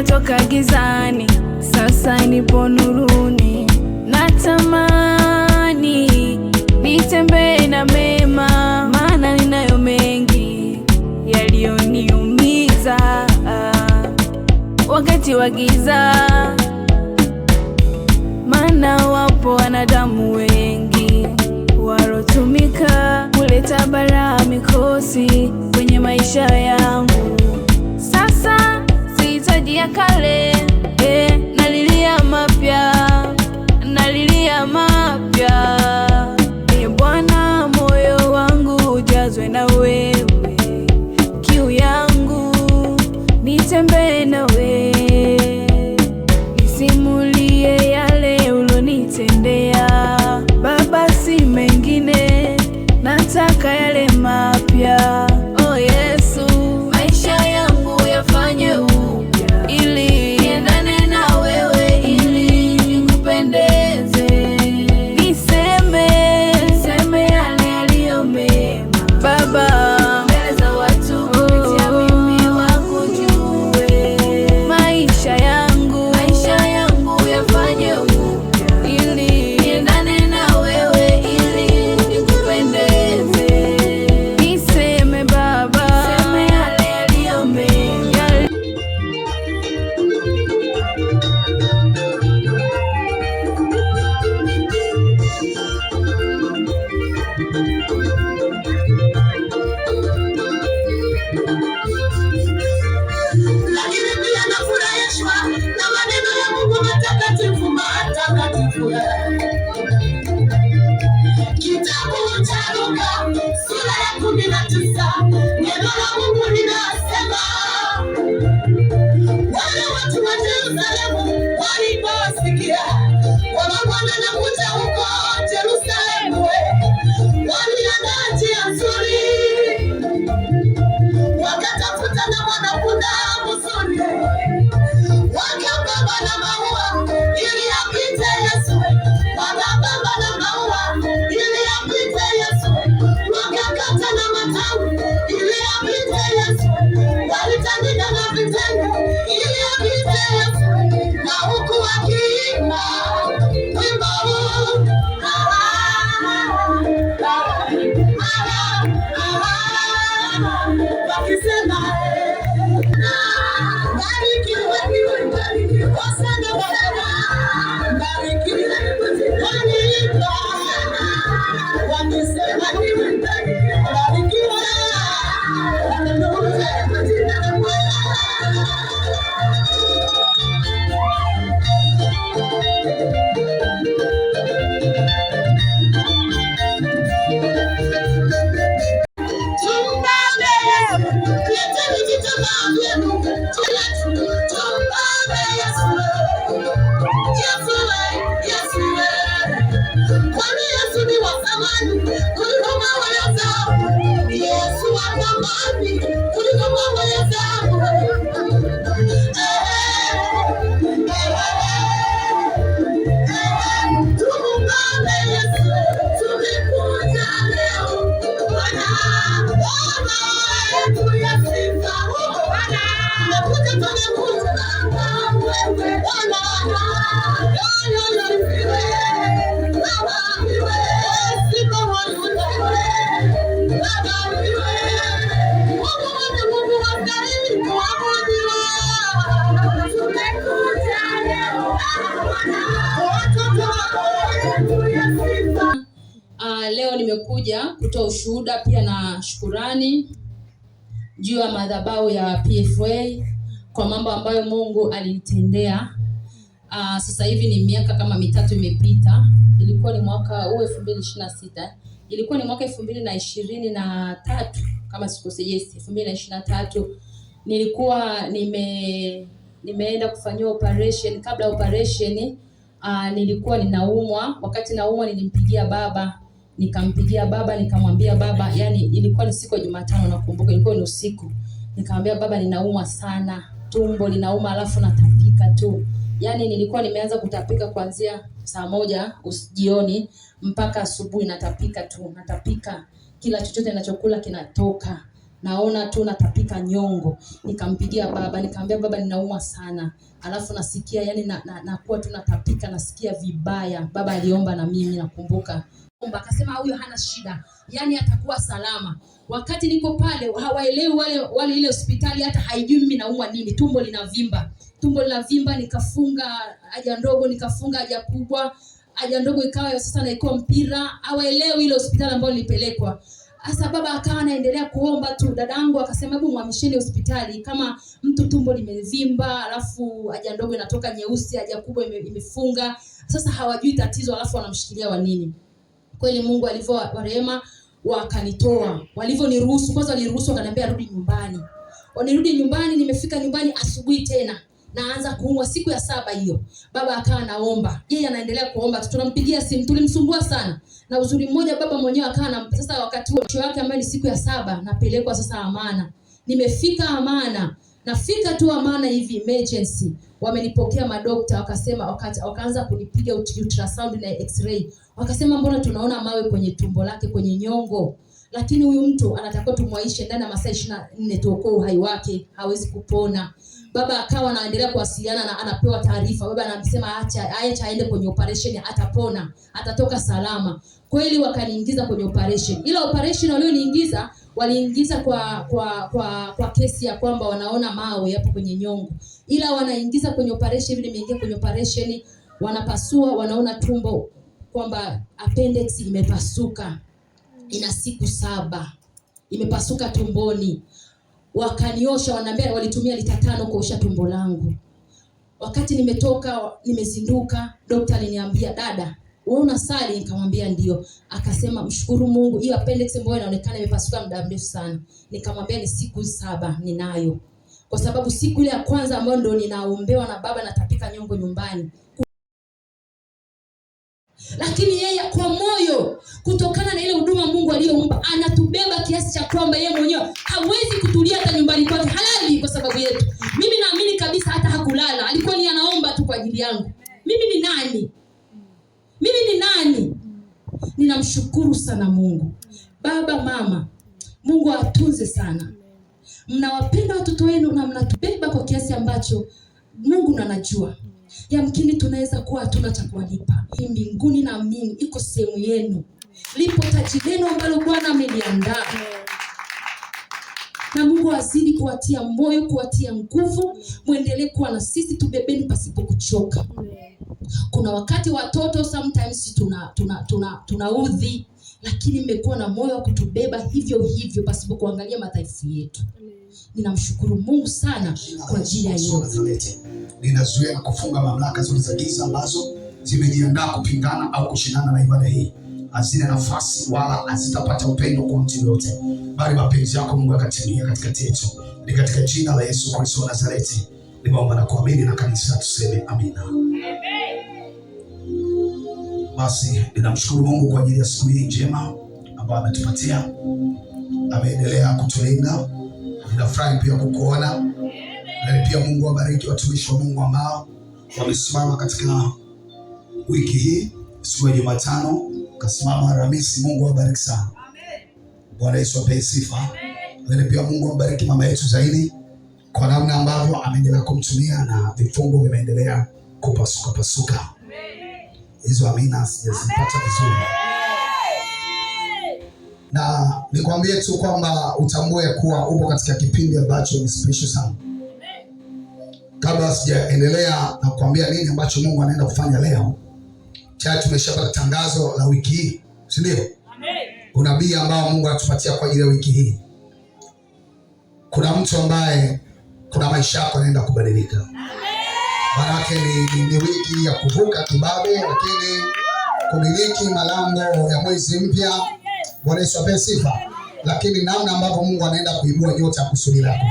nimetoka gizani, sasa nipo nuruni. Natamani nitembee na mema, maana ninayo mengi yaliyoniumiza wakati wa giza. Maana wapo wanadamu wengi walotumika kuleta balaa, mikosi kwenye maisha yangu. Sasa sihitaji ya kale, nalilia mapya, nalilia mapya. Bwana, moyo wangu ujazwe na wewe, kiu yangu nitembee na wewe, nisimulie yale ulonitendea. Baba, si mengine, nataka yale mapya. Oh Yesu, maisha yangu yafanye upya, ili niendane na wewe, ili nikupendeze. Niseme yale yaliyo mema, Baba, mbele za watu, kupitia mimi wakujue. Maisha yangu yafanye upya, ili niendane na wewe, ili nikupendeze. Niseme Baba, yale yaliyo mema. Lakini pia nafurahishwa na maneno ya Mungu matakatifu. Kitabu cha Luka sura ya 19, neno la Mungu linasema, wale watu wa Yerusalemu waliposikia kwamba Bwana anakuja huko Yerusalemu, waliandaa njia nzuri, wakatafuta na mwanapunda mzuri, wakapamba na maua ili apite Yesu, wakapamba na maua ili apite Yesu, wakakata na matawi ili apite Yesu, walitandika na vitenge ili apite Yesu, na huku wakiimba wimbo huu, wakisema barikiwe, Hosana Bwana, barikiwe, waniimba wakisema barikiwe, haleluya, jina la Bwana. Kwani Yesu ni wa thamani kuliko mawe ya dhahabu. Yesu wa thamani kuliko mawe ya dhahabu. Tumuombe Yesu, tumekuja leo Bwana, Bwana yetu ya sifa. Bwana, tumekuja wewe Bwana, Leo nimekuja kutoa ushuhuda pia na shukurani juu ya madhabahu ya PFA kwa mambo ambayo Mungu alinitendea. Sasa hivi ni miaka kama 3 imepita. Ilikuwa ni mwaka huu 2026. Ilikuwa ni mwaka 2023 kama sikosei, 2023. Nilikuwa nimeenda kufanyia operation. Kabla ya operation nilikuwa ninaumwa. Wakati naumwa nilimpigia baba. Nikampigia baba nikamwambia baba, yani ilikuwa ni siku ya Jumatano nakumbuka, ilikuwa ni usiku. Nikamwambia baba, ninaumwa sana, tumbo linauma alafu natapika tu. Yani nilikuwa nimeanza kutapika kuanzia saa 1 jioni mpaka asubuhi, natapika tu, natapika. Kila chochote ninachokula kinatoka. naona tu natapika nyongo. Nikampigia baba, nikamwambia baba, ninaumwa sana, alafu nasikia yani nakuwa tu natapika, nasikia vibaya. Baba aliomba na mimi nakumbuka, akasema huyo hana shida, yani atakuwa salama. Wakati niko pale hawaelewi wale ile hospitali hata haijui mimi naumwa nini. Tumbo linavimba, nikafunga haja ndogo, nikafunga haja kubwa, haja ndogo ikawa sasa naikuwa mpira. Hawaelewi ile hospitali ambayo nilipelekwa. Sasa baba akawa anaendelea kuomba tu. Dadangu akasema hebu muhamisheni hospitali, kama mtu tumbo limevimba alafu haja ndogo inatoka nyeusi, haja kubwa imefunga, sasa hawajui tatizo alafu wanamshikilia wa nini. Kweli Mungu alivyo wa rehema, wakanitoa. Walivyoniruhusu, kwanza waliruhusu wakaniambia rudi nyumbani. Wanirudi nyumbani, nimefika nyumbani asubuhi tena naanza kuumwa siku ya 7 hiyo. Baba akawa naomba. Yeye anaendelea kuomba. Tunampigia simu, tulimsumbua sana. Na uzuri mmoja baba mwenyewe akawa sasa wakati huo wake ambaye ni siku ya 7 napelekwa sasa Amana. Nimefika Amana. Nafika tu Amana hivi emergency. Wamenipokea madokta, wakasema wakaanza kunipiga ultrasound na x-ray. Wakasema mbona tunaona mawe kwenye tumbo lake, kwenye nyongo. Lakini huyu mtu anatakiwa tumwaishe ndani ya masaa 24 tuokoe uhai wake, hawezi kupona. Baba akawa anaendelea kuwasiliana na anapewa taarifa. Baba anamsema acha aende kwenye operation, atapona, atatoka salama. Kweli wakaniingiza kwenye operation. Ila operation walioniingiza, waliingiza kwa kesi ya kwamba wanaona mawe hapo kwenye nyongo. Ila wanaingiza kwenye operation, hivi nimeingia kwenye operation, wanapasua, wanaona tumbo kwamba appendix imepasuka. Ina siku 7. Imepasuka tumboni. Wakaniosha, wananiambia walitumia lita 5 kuosha tumbo langu. Wakati nimetoka, nimezinduka, daktari aliniambia, dada, wewe unasali? Nikamwambia ndio. Akasema mshukuru Mungu, hiyo appendix ambayo inaonekana imepasuka muda mrefu sana. Nikamwambia ni siku 7 ninayo. Kwa sababu siku ile ya kwanza ambayo ndio ninaombewa na baba natapika nyongo nyumbani. Lakini yeye kwa moyo, kutokana na ile huduma Mungu aliyompa, anatubeba kiasi cha kwamba yeye mwenyewe hawezi kutulia hata nyumbani kwake, halali kwa sababu yetu. Mimi naamini kabisa hata hakulala, alikuwa ni anaomba tu kwa ajili yangu. Mimi ni nani? Ninamshukuru sana Mungu. Baba, mama, Mungu atunze sana. Mnawapenda watoto wenu na mnatubeba kwa kiasi ambacho Mungu anajua. Yamkini tunaweza kuwa hatuna cha kuwalipa. Mbinguni na mimi iko sehemu yenu. Lipo taji lenu ambalo Bwana ameliandaa. Na Mungu azidi kuwatia moyo, kuwatia nguvu, muendelee kuwa na sisi, tubebeni pasipo kuchoka. Kuna wakati watoto sometimes tunaudhi, lakini mmekuwa na moyo wa kutubeba hivyo hivyo pasipo kuangalia madhaifu yetu. Ninamshukuru Mungu sana kwa ajili ya hiyo. Ninazuia na kufunga mamlaka zote za giza ambazo zimejiandaa kupingana au kushindana na ibada hii. Hazina nafasi wala hazitapata upendo kwa mtu yote, bali mapenzi yako Mungu yakatimia katikati yetu. Ni katika jina la Yesu Kristo wa Nazareti nimeomba na kuamini, na kanisa tuseme amina. Basi ninamshukuru Mungu kwa ajili ya siku hii njema ambayo ametupatia. Ameendelea kutulinda. Ninafurahi pia kukuona. Na pia Mungu awabariki watumishi wa Mungu ambao wamesimama katika wiki hii. Siku ya Jumatano kasimama Alhamisi. Mungu awabariki sana. Bwana Yesu apewe sifa. Na pia Mungu awabariki mama yetu zaidi kwa namna ambavyo ameendelea kumtumia na vifungo vimeendelea kupasuka. Hizo amina sijazipata vizuri. Na nikwambie tu kwamba utambue kuwa upo katika kipindi ambacho ni special sana. Kabla sijaendelea na kukwambia nini ambacho Mungu anaenda kufanya leo, tayari tumeshapata tangazo la wiki hii, si ndio? Amen. Unabii ambao Mungu anatupatia kwa ajili ya wiki hii. Kuna mtu ambaye kuna maisha yako yanaenda kubadilika. Amen. Maana ni wiki ya kuvuka kibabe, lakini kumiliki malango ya mwezi mpya. Bwana Yesu apewe sifa. Lakini namna ambavyo Mungu anaenda kuibua yote ya kusudi lako.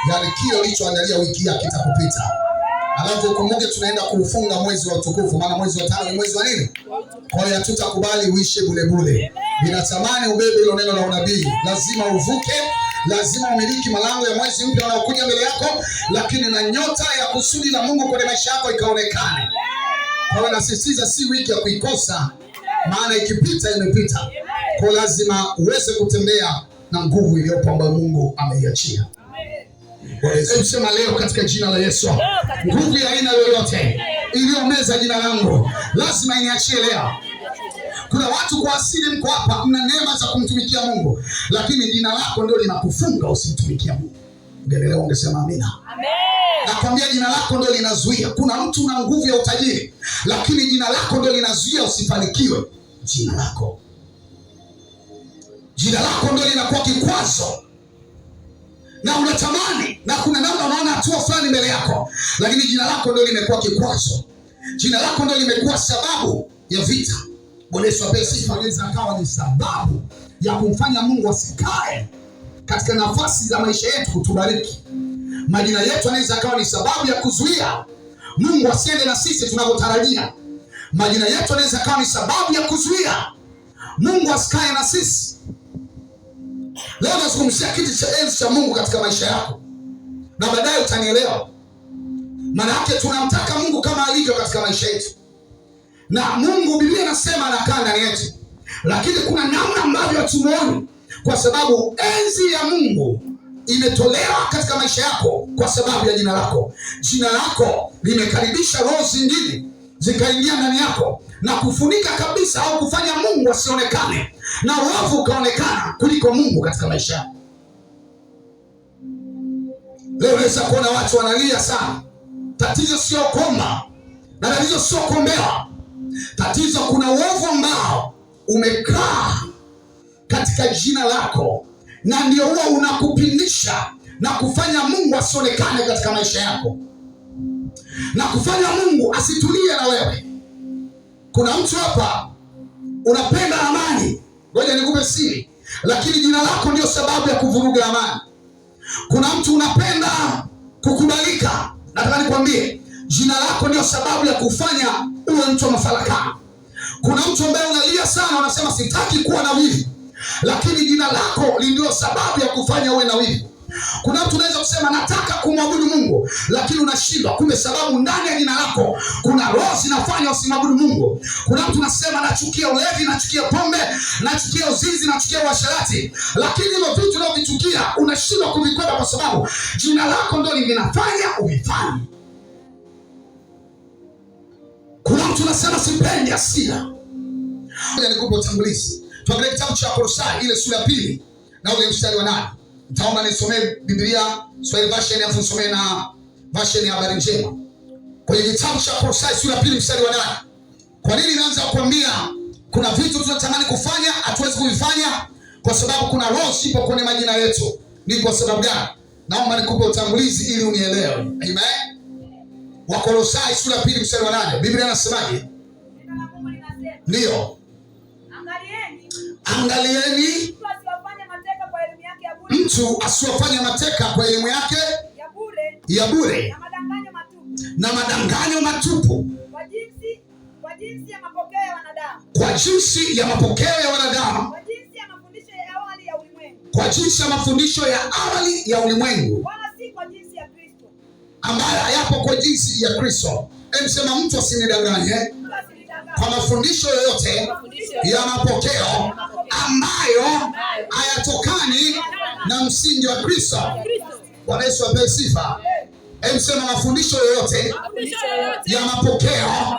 Yaani kile ulichoandalia wiki hii kitakupita. Alafu kumbuke tunaenda kuufunga mwezi wa utukufu, maana mwezi wa 5 ni mwezi wa nini? Kwa hiyo hatutakubali uishe bure bure. Ninatamani ubebe hilo neno la unabii. Lazima uvuke, lazima umiliki malango ya mwezi mpya unaokuja mbele yako, lakini na nyota ya kusudi la Mungu kwenye maisha yako ikaonekane. Kwa hiyo nasisitiza si wiki ya kuikosa, maana ikipita imepita. Kwa lazima uweze kutembea na nguvu iliyopo ambayo Mungu ameiachia. Hebu sema leo katika jina la Yesu, nguvu ya aina yoyote iliyomeza jina langu lazima iniachie leo. Kuna watu kwa asili mko hapa, mna neema za kumtumikia Mungu, lakini jina lako ndio linakufunga usimtumikie Mungu. Leo ungesema amina. Amen. Nakwambia jina lako ndio linazuia. Kuna mtu na nguvu ya utajiri, lakini jina lako ndio linazuia usifanikiwe. Jina lako ndio linakuwa kikwazo, na unatamani, na kuna namna unaona hatua fulani mbele yako, lakini jina lako ndio limekuwa kikwazo. Jina lako ndio limekuwa sababu ya vita. Bwana Yesu apewe sifa. Inaweza akawa ni sababu ya kumfanya Mungu asikae katika nafasi za maisha yetu kutubariki. Majina yetu anaweza akawa ni sababu ya kuzuia Mungu asiende na sisi tunavyotarajia. Majina yetu anaweza akawa ni sababu ya kuzuia Mungu asikae na sisi. Leo nazungumzia kiti cha enzi cha Mungu katika maisha yako, na baadaye utanielewa. Maana yake tunamtaka Mungu kama alivyo katika maisha yetu, na Mungu Biblia inasema anakaa ndani yetu, lakini kuna namna ambavyo tumuone, kwa sababu enzi ya Mungu imetolewa katika maisha yako kwa sababu ya jina lako. Jina lako limekaribisha roho zingine zikaingia ndani yako na kufunika kabisa, au kufanya Mungu asionekane na uovu ukaonekana kuliko Mungu katika maisha yako. Leo unaweza kuona watu wanalia sana. Tatizo sio kuomba, na tatizo sio kuombewa. Tatizo kuna uovu ambao umekaa katika jina lako, na ndio huwa unakupindisha na kufanya Mungu asionekane katika maisha yako, na kufanya Mungu asitulie na wewe. Kuna mtu hapa unapenda amani, ngoja nikupe siri, lakini jina lako ndio sababu ya kuvuruga amani. Kuna mtu unapenda kukubalika, nataka nikwambie jina lako ndio sababu ya kufanya uwe mtu wa mafarakano. Kuna mtu ambaye unalia sana, unasema sitaki kuwa na wivu, lakini jina lako ndio sababu ya kufanya uwe na wivu. Kuna mtu unaweza kusema nataka kumwabudu Mungu, lakini unashindwa, kumbe sababu ndani ya jina lako kuna roho zinafanya usimwabudu Mungu. Kuna mtu unasema nachukia ulevi, nachukia pombe, nachukia uzinzi, nachukia uasherati, lakini hivyo vitu unavyovichukia unashindwa kuvikwepa kwa sababu jina lako ndio linafanya uvifanye. Kuna mtu unasema sipendi hasira. Ngoja nikupe utangulizi. Tuangalie kitabu cha Kolosai ile sura ya 2 na ule mstari wa 8. Nitaomba nisomee Biblia Swahili version, afu nisomee na version ya habari njema. Kwenye kitabu cha Kolosai sura ya 2 mstari wa 8. Kwa nini naanza kukuambia kuna vitu tunatamani kufanya hatuwezi kuvifanya? Kwa sababu kuna roho sipo kwenye majina yetu. Ni kwa sababu gani? Naomba nikupe utangulizi ili unielewe. Amen. Wakolosai sura ya 2 mstari wa 8. Biblia inasemaje? Ndio. Angalieni mtu asiwafanye mateka kwa elimu yake ya bure na madanganyo matupu, kwa jinsi ya mapokeo ya wanadamu, kwa jinsi ya mafundisho ya awali ya ulimwengu, wala si kwa jinsi ya Kristo, ambayo hayapo kwa jinsi ya Kristo. Sema mtu asinidanganye kwa mafundisho yoyote ya mapokeo ambayo hayatokani na msingi wa Kristo. Bwana Yesu apewe sifa. Sema mafundisho yoyote ya mapokeo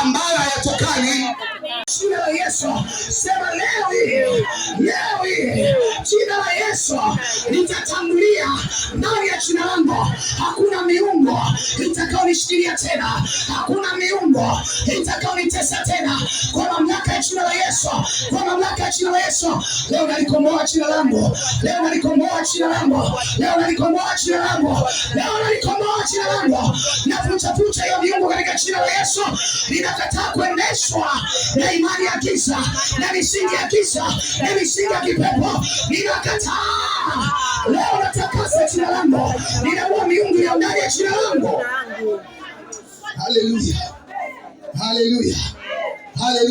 ambayo hayatokani. Jina la Yesu. Sema leo hii jina la Yesu litatangulia ndani ya jina langu. Hakuna miungu itakayonishikilia tena, hakuna miungu itakaonitesa tena. Kwa mamlaka ya jina la Yesu, kwa mamlaka ya jina la Yesu, leo nalikomboa jina langu, leo nalikomboa jina langu, leo nalikomboa jina langu, leo nalikomboa jina langu. Navunja hiyo miungu katika jina la Yesu. Ninakataa kuendeshwa na imani ya giza, na misingi ya giza, na misingi ya kipepo. Ninakataa. Leo natakasa jina langu. Ninaua miungu ya ndani ya jina langu. Haleluya. Haleluya. Haleluya.